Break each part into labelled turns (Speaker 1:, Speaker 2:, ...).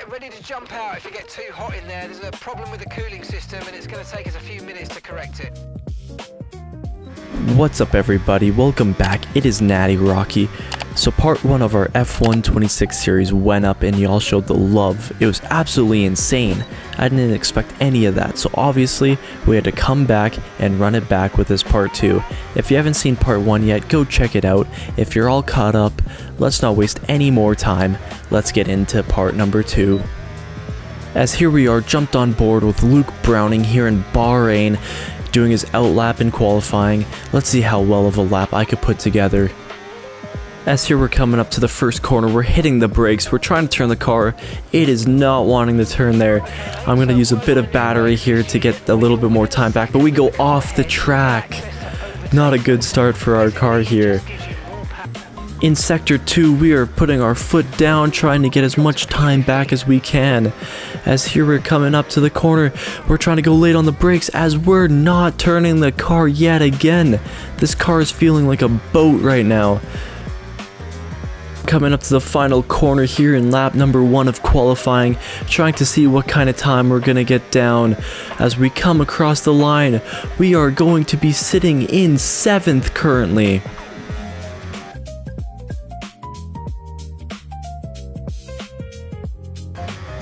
Speaker 1: get ready to jump out if you get too hot in there. There's a problem with the cooling system and it's going to take us a few minutes to correct it.
Speaker 2: What's up everybody, welcome back. It is Natty Rocky. So part 1 of our F1 26 series went up and y'all showed the love. It was absolutely insane. I didn't expect any of that, so obviously we had to come back and run it back with this part 2. If you haven't seen part 1 yet, go check it out. If you're all caught up, let's not waste any more time. Let's get into part number 2. As here we are, jumped on board with Luke Browning here in Bahrain, doing his outlap in qualifying. Let's see how well of a lap I could put together. As here we're coming up to the first corner, we're hitting the brakes, we're trying to turn the car. It is not wanting to turn there. I'm going to use a bit of battery here to get a little bit more time back, but we go off the track. Not a good start for our car here. In Sector 2, we are putting our foot down, trying to get as much time back as we can. As here we're coming up to the corner, we're trying to go late on the brakes as we're not turning the car yet again. This car is feeling like a boat right now. Coming up to the final corner here in lap number 1 of qualifying, trying to see what kind of time we're gonna get down. As we come across the line, we are going to be sitting in 7th currently.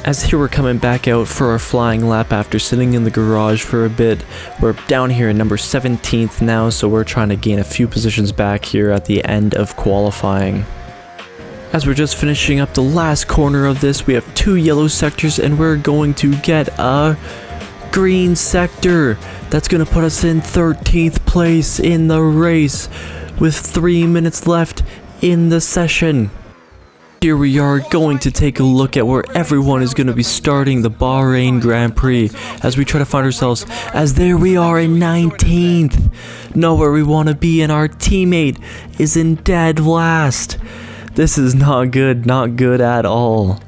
Speaker 2: As here we're coming back out for our flying lap after sitting in the garage for a bit. We're down here in number 17th now, so we're trying to gain a few positions back here at the end of qualifying. As we're just finishing up the last corner of this, we have 2 yellow sectors and we're going to get a green sector. That's going to put us in 13th place in the race with 3 minutes left in the session. Here we are going to take a look at where everyone is going to be starting the Bahrain Grand Prix as we try to find ourselves, as there we are in 19th. Not where we want to be, and our teammate is in dead last. This is not good at all.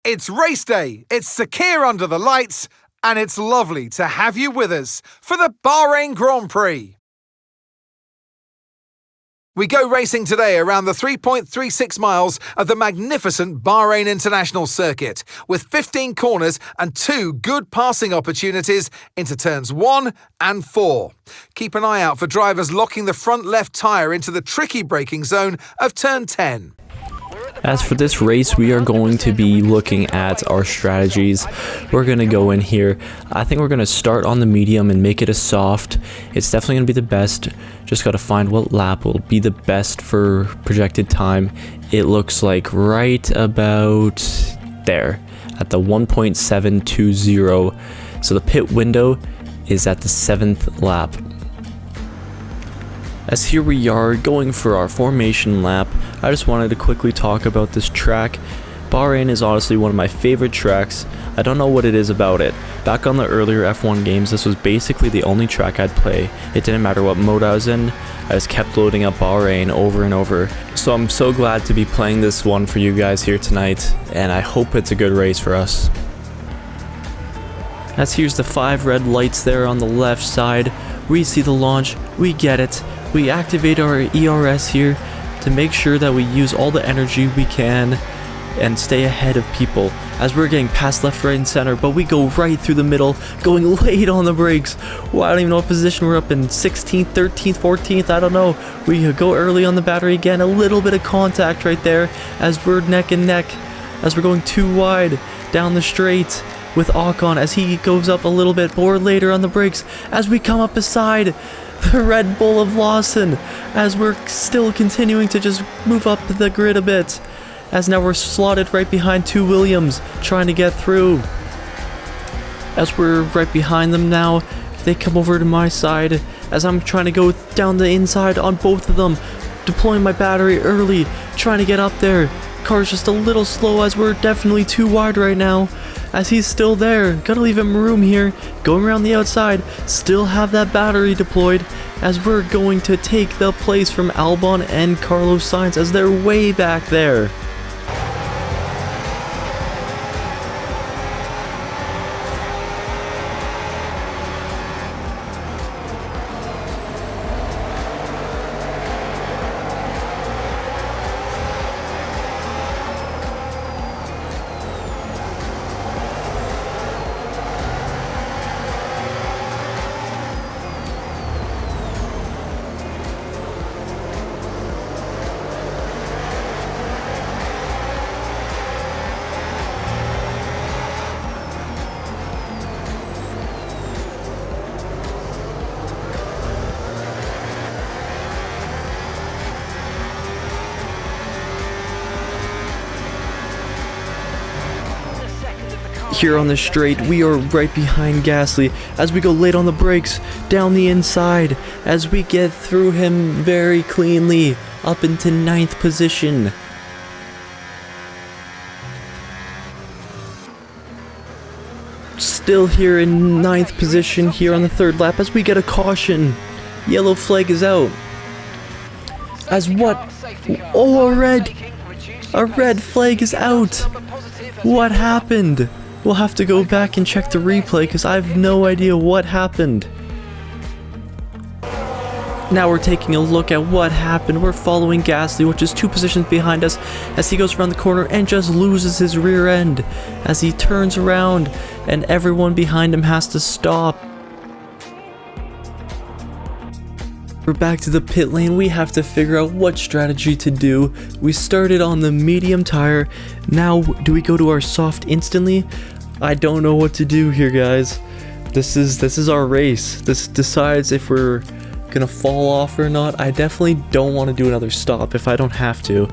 Speaker 3: It's race day, it's Sakir under the lights, and it's lovely to have you with us for the Bahrain Grand Prix. We go racing today around the 3.36 miles of the magnificent Bahrain International Circuit, with 15 corners and 2 good passing opportunities into turns 1 and 4. Keep an eye out for drivers locking the front left tyre into the tricky braking zone of turn 10.
Speaker 2: As for this race, we are going to be looking at our strategies. We're going to go in here. I think we're going to start on the medium and make it a soft. It's definitely going to be the best. Just got to find what lap will be the best for projected time. It looks like right about there at the 1.720. So the pit window is at the 7th lap. As here we are going for our formation lap, I just wanted to quickly talk about this track. Bahrain is honestly one of my favorite tracks. I don't know what it is about it. Back on the earlier F1 games, this was basically the only track I'd play. It didn't matter what mode I was in, I just kept loading up Bahrain over and over. So I'm so glad to be playing this one for you guys here tonight, and I hope it's a good race for us. As here's the 5 red lights there on the left side, we see the launch, we get it. We activate our ERS here to make sure that we use all the energy we can and stay ahead of people as we're getting past left, right, and center, but we go right through the middle, going late on the brakes. Well, I don't even know what position we're up in, 16th, 13th, 14th, I don't know. We go early on the battery again, a little bit of contact right there as we're neck and neck, as we're going too wide down the straight with Ocon as he goes up a little bit, but we're later on the brakes as we come up beside the Red Bull of Lawson, as we're still continuing to just move up the grid a bit, as now we're slotted right behind 2 Williams trying to get through. As we're right behind them now, they come over to my side as I'm trying to go down the inside on both of them, deploying my battery early, trying to get up there. Car's just a little slow as we're definitely too wide right now. As he's still there, gotta leave him room here, going around the outside, still have that battery deployed, as we're going to take the place from Albon and Carlos Sainz as they're way back there. here on the straight. We are right behind Gasly as we go late on the brakes, down the inside, as we get through him very cleanly, up into 9th position. Still here in 9th position here on the 3rd lap as we get a caution. Yellow flag is out. As what? Oh, a red flag is out. What happened? We'll have to go back and check the replay because I have no idea what happened. Now we're taking a look at what happened. We're following Gasly, which is 2 positions behind us, as he goes around the corner and just loses his rear end as he turns around and everyone behind him has to stop. We're back to the pit lane. We have to figure out what strategy to do. We started on the medium tire. Now, do we go to our soft instantly? I don't know what to do here, guys. This is our race. This decides if we're gonna fall off or not. I definitely don't want to do another stop if I don't have to.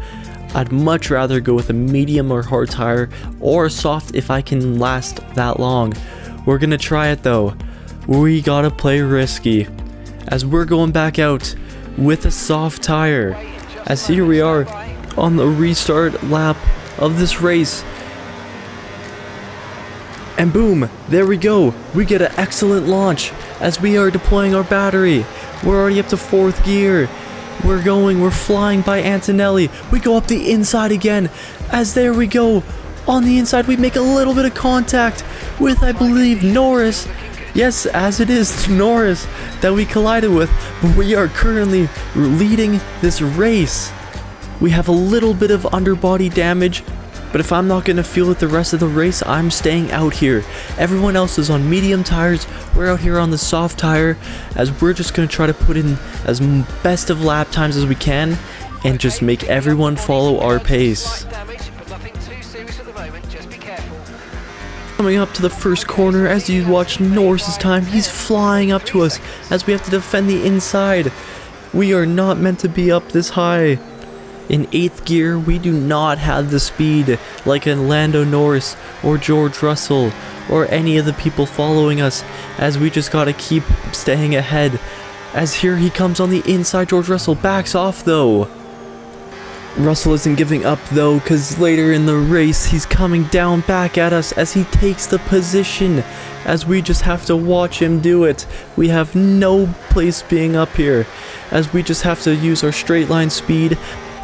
Speaker 2: I'd much rather go with a medium or hard tire or a soft if I can last that long. We're gonna try it though. We gotta play risky as we're going back out with a soft tire, as here we are on the restart lap of this race. And boom, there we go. We get an excellent launch as we are deploying our battery. We're already up to 4th gear. We're flying by Antonelli. We go up the inside again, as there we go. On the inside, we make a little bit of contact with, I believe, Norris. Yes, as it is Norris that we collided with, but we are currently leading this race. We have a little bit of underbody damage, but if I'm not going to feel it the rest of the race, I'm staying out here. Everyone else is on medium tires. We're out here on the soft tire, as we're just going to try to put in as best of lap times as we can and just make everyone follow our pace. Coming up to the first corner, as you watch Norris's time, he's flying up to us as we have to defend the inside. We are not meant to be up this high. In 8th gear, we do not have the speed like a Lando Norris or George Russell or any of the people following us, as we just gotta keep staying ahead. As here he comes on the inside, George Russell backs off though. Russell isn't giving up though, because later in the race he's coming down back at us as he takes the position, as we just have to watch him do it. We have no place being up here, as we just have to use our straight line speed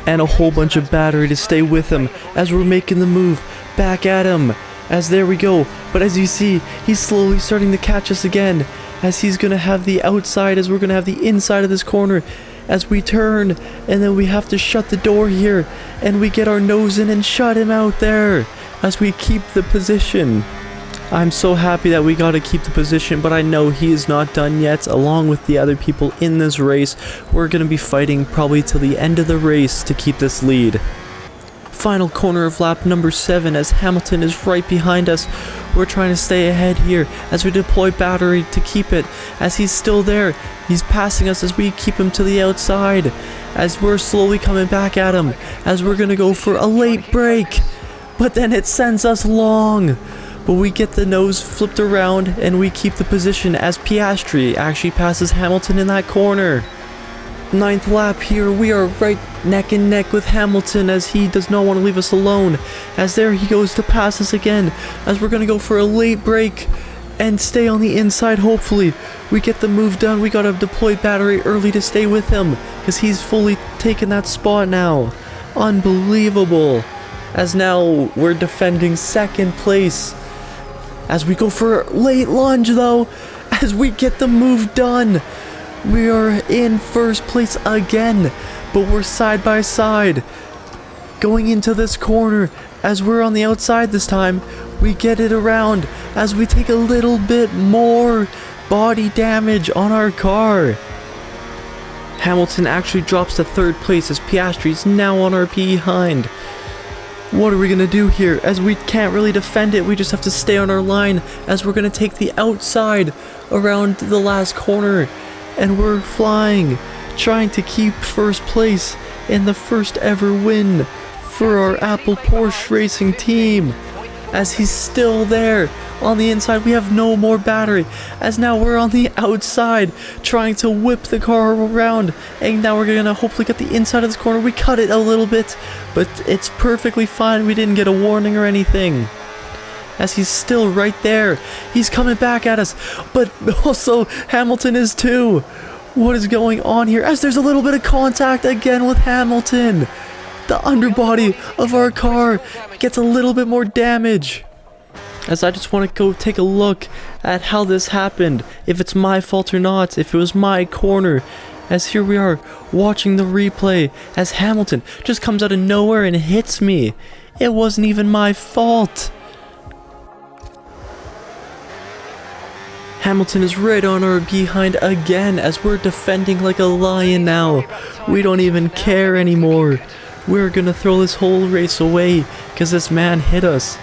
Speaker 2: and a whole bunch of battery to stay with him as we're making the move back at him. As there we go, but as you see, he's slowly starting to catch us again, as he's gonna have the outside as we're gonna have the inside of this corner, as we turn and then we have to shut the door here and we get our nose in and shut him out there as we keep the position. I'm so happy that we got to keep the position, but I know he is not done yet. Along with the other people in this race, we're going to be fighting probably till the end of the race to keep this lead. Final corner of lap number 7 as Hamilton is right behind us. We're trying to stay ahead here as we deploy battery to keep it, as he's still there. He's passing us as we keep him to the outside, as we're slowly coming back at him, as we're going to go for a late break, but then it sends us long. But we get the nose flipped around and we keep the position as Piastri actually passes Hamilton in that corner. 9th lap here, we are right neck and neck with Hamilton as he does not want to leave us alone. As there he goes to pass us again, as we're going to go for a late break and stay on the inside hopefully. We get the move done, we got to deploy battery early to stay with him because he's fully taken that spot now. Unbelievable. As now we're defending 2nd place. As we go for a late lunge though, as we get the move done. We are in 1st place again, but we're side by side. Going into this corner, as we're on the outside this time, we get it around as we take a little bit more body damage on our car. Hamilton actually drops to 3rd place as Piastri's now on our behind. What are we going to do here? As we can't really defend it, we just have to stay on our line as we're going to take the outside around the last corner. And we're flying, trying to keep 1st place in the 1st ever win for our Apple Porsche Racing team. as he's still there. On the inside, we have no more battery, as now we're on the outside trying to whip the car around, and now we're gonna hopefully get the inside of this corner. We cut it a little bit, but it's perfectly fine. We didn't get a warning or anything, as he's still right there. He's coming back at us, but also Hamilton is too. What is going on here? As there's a little bit of contact again with Hamilton. The underbody of our car gets a little bit more damage. As I just want to go take a look at how this happened, if it's my fault or not, if it was my corner. As here we are watching the replay as Hamilton just comes out of nowhere and hits me. It wasn't even my fault. Hamilton is right on our behind again as we're defending like a lion now. We don't even care anymore. We're gonna throw this whole race away because this man hit us.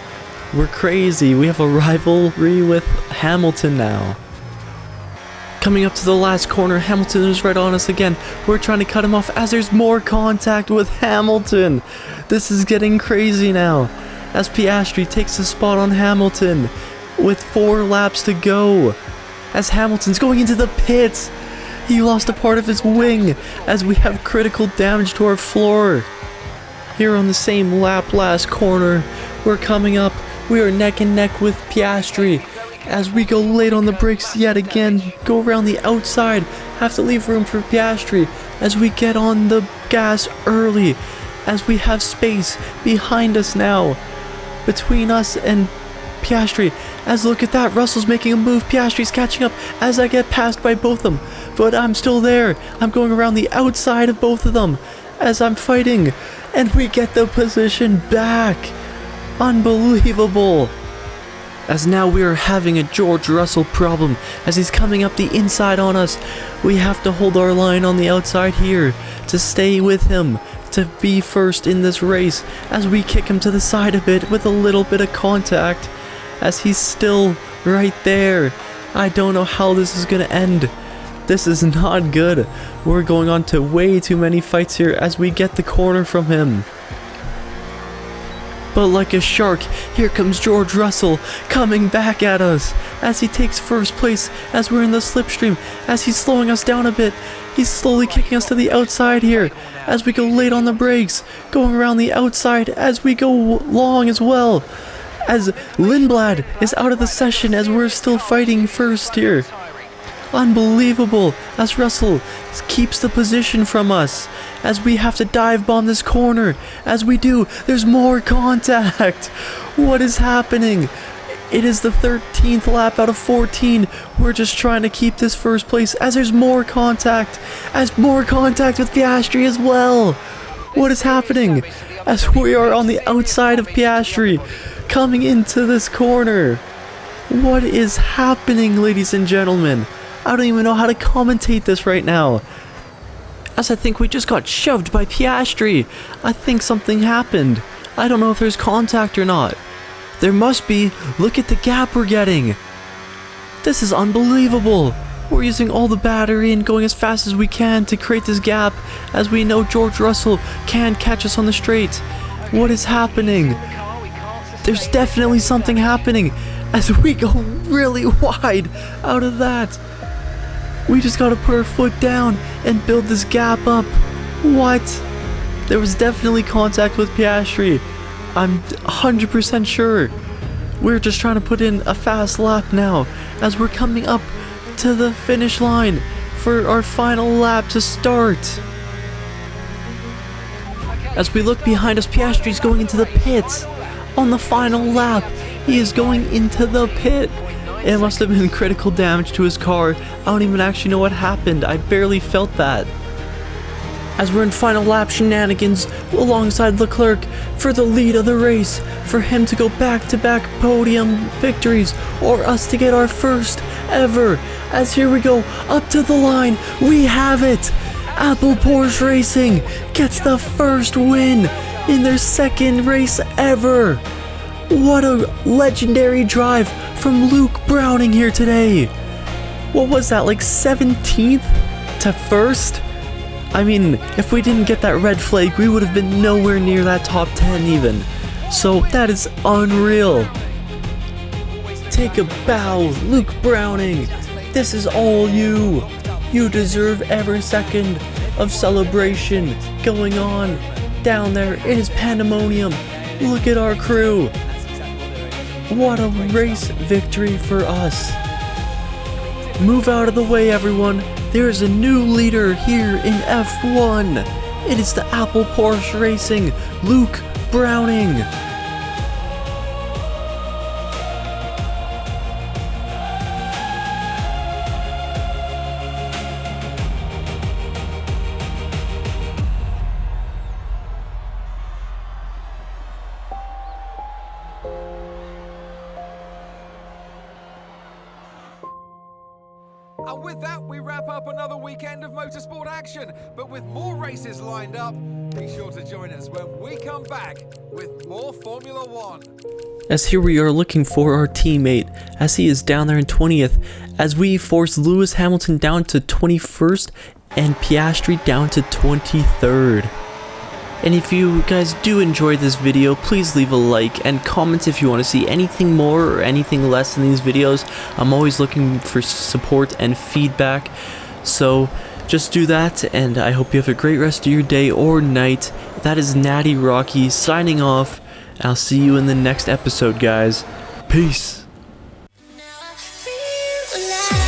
Speaker 2: We're crazy. We have a rivalry with Hamilton now. Coming up to the last corner, Hamilton is right on us again. We're trying to cut him off as there's more contact with Hamilton. This is getting crazy now as Piastri takes the spot on Hamilton with 4 laps to go. As Hamilton's going into the pits, he lost a part of his wing as we have critical damage to our floor. Here on the same lap, last corner, we're coming up. We are neck and neck with Piastri as we go late on the brakes yet again. Go around the outside, have to leave room for Piastri as we get on the gas early, as we have space behind us now between us and Piastri. As look at that, Russell's making a move, Piastri's catching up as I get passed by both of them, but I'm still there. I'm going around the outside of both of them as I'm fighting, and we get the position back. Unbelievable. As now we are having a George Russell problem as he's coming up the inside on us. We have to hold our line on the outside here to stay with him, to be first in this race, as we kick him to the side a bit with a little bit of contact as he's still right there. I don't know how this is gonna end. This is not good. We're going on to way too many fights here as we get the corner from him. But like a shark, here comes George Russell coming back at us as he takes first place as we're in the slipstream, as he's slowing us down a bit. He's slowly kicking us to the outside here as we go late on the brakes, going around the outside as we go long as well. As Lindblad is out of the session as we're still fighting first here. Unbelievable as Russell keeps the position from us as we have to dive bomb this corner. As we do, there's more contact. What is happening? It is the 13th lap out of 14. We're just trying to keep this first place as there's more contact. As more contact with Piastri as well. What is happening? As we are on the outside of Piastri coming into this corner. What is happening, ladies and gentlemen? I don't even know how to commentate this right now, as I think we just got shoved by Piastri. I think something happened. I don't know if there's contact or not. There must be. Look at the gap we're getting. This is unbelievable. We're using all the battery and going as fast as we can to create this gap, as we know George Russell can catch us on the straight. What is happening? There's definitely something happening as we go really wide out of that. We just gotta put our foot down and build this gap up. What? There was definitely contact with Piastri. I'm 100% sure. We're just trying to put in a fast lap now as we're coming up to the finish line for our final lap to start. As we look behind us, Piastri's going into the pits on the final lap. He is going into the pit. It must have been critical damage to his car. I don't even actually know what happened. I barely felt that. As we're in final lap shenanigans alongside Leclerc for the lead of the race, for him to go back-to-back podium victories, or us to get our first ever. As here we go, up to the line, we have it! Apple Porsche Racing gets the first win in their second race ever! What a legendary drive from Luke Browning here today. What was that, like 17th to first? I mean, if we didn't get that red flag, we would have been nowhere near that top 10 even. So that is unreal. Take a bow, Luke Browning. This is all you. You deserve every second of celebration going on down there. It is pandemonium. Look at our crew. What a race victory for us. Move out of the way, everyone. There is a new leader here in F1. It is the Apple Porsche Racing, Luke Browning.
Speaker 3: And with that, we wrap up another weekend of motorsport action. But with more races lined up, be sure to join us when we come back with more Formula One.
Speaker 2: As here we are looking for our teammate, as he is down there in 20th, as we force Lewis Hamilton down to 21st and Piastri down to 23rd. And if you guys do enjoy this video, please leave a like and comment if you want to see anything more or anything less in these videos. I'm always looking for support and feedback, so just do that, and I hope you have a great rest of your day or night. That is Natty Rocky signing off. I'll see you in the next episode, guys. Peace.
Speaker 4: Now I feel alive.